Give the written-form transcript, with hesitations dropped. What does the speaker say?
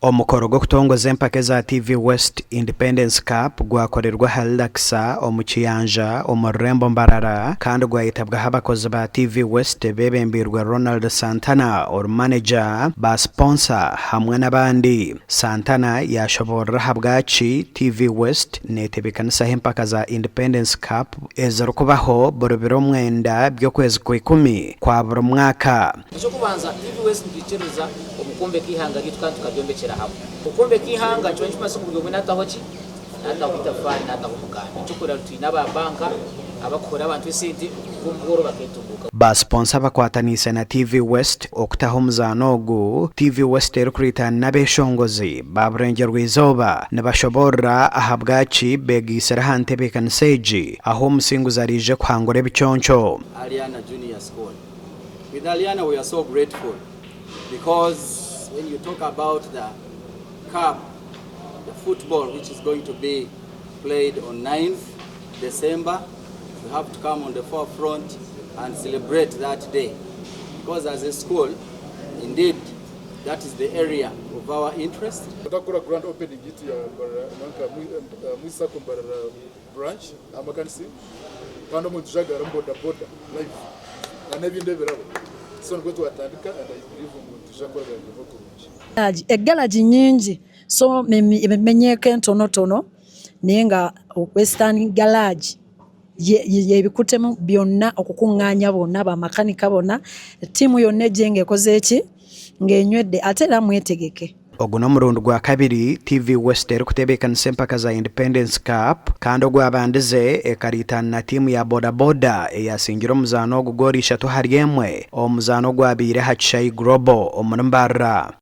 Omukoro gw'okutongoza empaka za TV West Independence Cup gwakorerwa Halilaxa omu Kiyanja omu Rurembo Mbarara kandi gwayitabwaho abakozi ba TV West bebembirwe Ronald Santana manager ba sponsor hamwe n'abandi. Santana yashoborera habwachi TV West netebekanisaho empaka za Independence Cup ezirukubaho buri biro mwenda by'okwezi kwa 10 kwa buri mwaka. Cyo kubanza TV West ndicereza omukombe kihanga gitwantu kabyombecyera hamwe ukombe kihanga cyo nshimase ku byo nataho ki nataho itafari nataho muganda cyo kora rutina ba banka abakora abantu esidi kumboro baketunguka ba sponsor bakwatanise na TV West okutaho muzano ogu TV West erukurita nabeshongozi babrengerwa izoba nabashobora ahabwachi begisera hantebe kanseji aho musinguza arije kwangura bichoncho. Aliana Junior School. With Aliana we are so grateful because when you talk about the cup, the football which is going to be played on 9th December, you have to come on the forefront and celebrate that day. Because as a school, indeed, that is the area of our interest. Tutakora grand opening itu ya Mwisa Kumbarara branch, amakanisi, pano mujagara boda live. Na nebinde birabo. So ngoto atandika and I believe mujagara ngoko. Egalaji nyingi so menyeke ntonotono nenga Western Garage yebikutemu byonna okukunganya bonna ba makanika bonna timu yonne jenge kozeeki ngenywedde atera mwetegeke. Oguno murundi gwa kabiri TV West erikutebekanisa empaka za Independence Cup kandi ogwabandize ekaritana na timu ya bodaboda eyasingira omuzano ogugorisha tuhari emwe omuzano gwabire Hachai Global omu Mbarara.